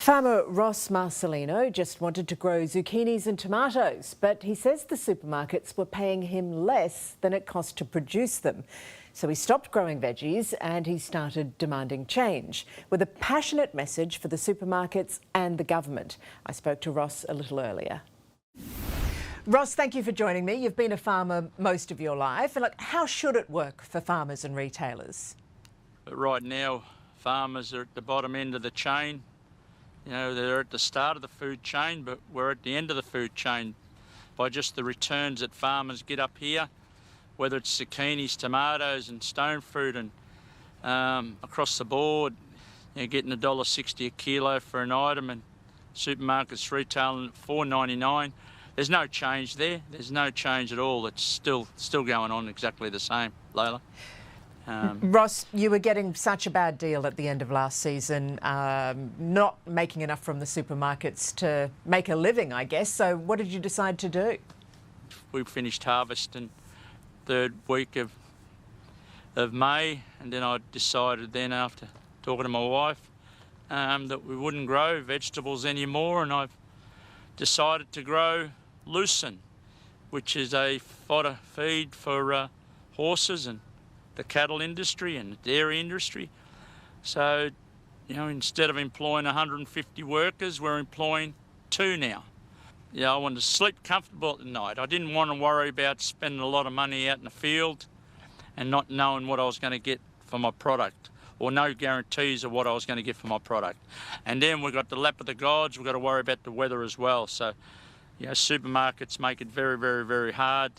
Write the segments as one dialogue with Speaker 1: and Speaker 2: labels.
Speaker 1: Farmer Ross Marcelino just wanted to grow zucchinis and tomatoes, but he says the supermarkets were paying him less than it cost to produce them. So he stopped growing veggies and he started demanding change with a passionate message for the supermarkets and the government. I spoke to Ross a little earlier. Ross, thank you for joining me. You've been a farmer most of your life. And look, how should it work for farmers and retailers?
Speaker 2: But right now, farmers are at the bottom end of the chain. You know, they're at the start of the food chain, but we're at the end of the food chain by just the returns that farmers get up here, whether it's zucchinis, tomatoes and stone fruit and across the board, you know, getting $1.60 a kilo for an item and supermarkets retailing at $4.99. There's no change there. There's no change at all. It's still going on exactly the same, Layla.
Speaker 1: Ross, you were getting such a bad deal at the end of last season, not making enough from the supermarkets to make a living, I guess. So what did you decide to do?
Speaker 2: We finished harvesting third week of May, and then I decided then, after talking to my wife, that we wouldn't grow vegetables anymore, and I've decided to grow lucerne, which is a fodder feed for horses and the cattle industry and the dairy industry. So, you know, instead of employing 150 workers, we're employing 2 now. Yeah, I wanted to sleep comfortable at night. I didn't want to worry about spending a lot of money out in the field and not knowing what I was going to get for my product, or no guarantees of what I was going to get for my product. And then we've got the lap of the gods, we've got to worry about the weather as well. So, you know, supermarkets make it very, very, very hard.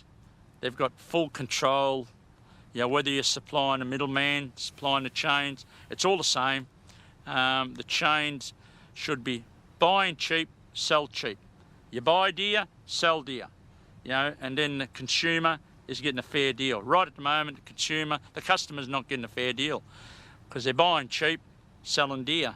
Speaker 2: They've got full control. You know, whether you're supplying a middleman, supplying the chains, it's all the same. The chains should be buying cheap, sell cheap. You buy dear, sell dear. You know, and then the consumer is getting a fair deal. Right at the moment, the customer's not getting a fair deal because they're buying cheap, selling dear.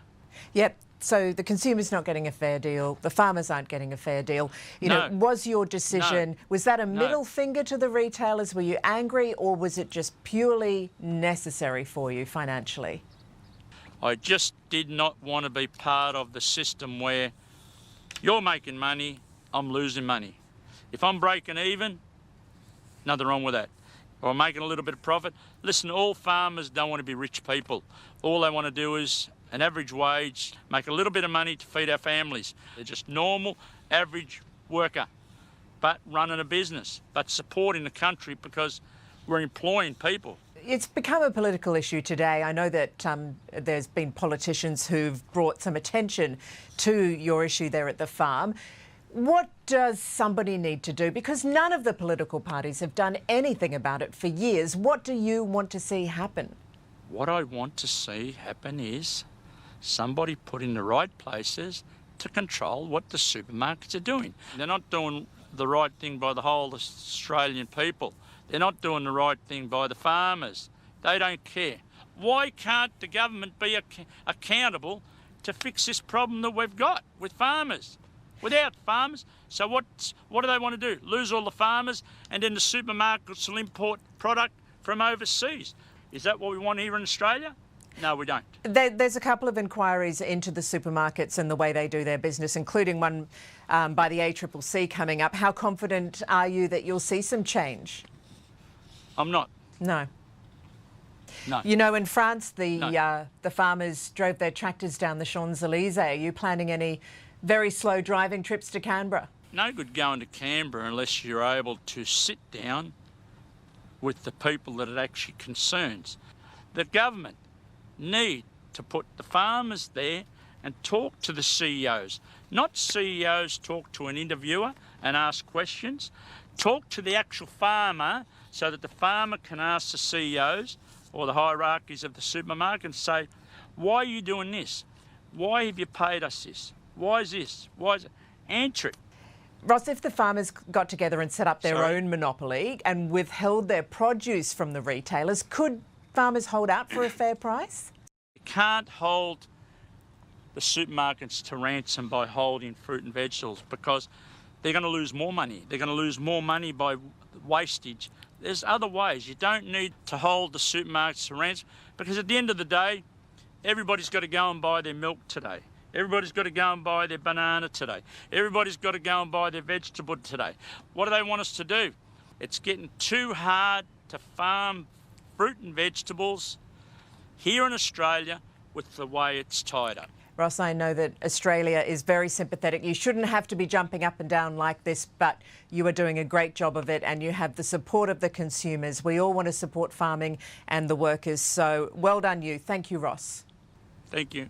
Speaker 1: Yep. So the consumer's not getting a fair deal, the farmers aren't getting a fair deal. You know, was your decision, was that a middle finger to the retailers? Were you angry, or was it just purely necessary for you financially?
Speaker 2: I just did not want to be part of the system where you're making money, I'm losing money. If I'm breaking even, nothing wrong with that. Or I'm making a little bit of profit. Listen, all farmers don't want to be rich people. All they want to do is an average wage, make a little bit of money to feed our families. They're just normal, average worker, but running a business, but supporting the country because we're employing people.
Speaker 1: It's become a political issue today. I know that there's been politicians who've brought some attention to your issue there at the farm. What does somebody need to do? Because none of the political parties have done anything about it for years. What do you want to see happen?
Speaker 2: What I want to see happen is somebody put in the right places to control what the supermarkets are doing. They're not doing the right thing by the whole Australian people. They're not doing the right thing by the farmers. They don't care. Why can't the government be accountable to fix this problem that we've got with farmers? Without farmers, so what do they want to do? Lose all the farmers and then the supermarkets will import product from overseas? Is that what we want here in Australia? No, we don't.
Speaker 1: There's a couple of inquiries into the supermarkets and the way they do their business, including one by the ACCC coming up. How confident are you that you'll see some change?
Speaker 2: I'm not.
Speaker 1: No.
Speaker 2: No.
Speaker 1: You know, in France, the farmers drove their tractors down the Champs-Elysees. Are you planning any very slow driving trips to Canberra?
Speaker 2: No good going to Canberra unless you're able to sit down with the people that it actually concerns. The government need to put the farmers there and talk to the CEOs. Not CEOs talk to an interviewer and ask questions. Talk to the actual farmer so that the farmer can ask the CEOs or the hierarchies of the supermarket and say, why are you doing this? Why have you paid us this? Why is this? Why is it? Answer it.
Speaker 1: Ross, if the farmers got together and set up their own monopoly and withheld their produce from the retailers, could farmers hold out for a fair price?
Speaker 2: You can't hold the supermarkets to ransom by holding fruit and vegetables because they're going to lose more money. They're going to lose more money by wastage. There's other ways. You don't need to hold the supermarkets to ransom because at the end of the day, everybody's got to go and buy their milk today. Everybody's got to go and buy their banana today. Everybody's got to go and buy their vegetable today. What do they want us to do? It's getting too hard to farm fruit and vegetables here in Australia with the way it's tied up.
Speaker 1: Ross, I know that Australia is very sympathetic. You shouldn't have to be jumping up and down like this, but you are doing a great job of it and you have the support of the consumers. We all want to support farming and the workers, so well done you. Thank you, Ross.
Speaker 2: Thank you.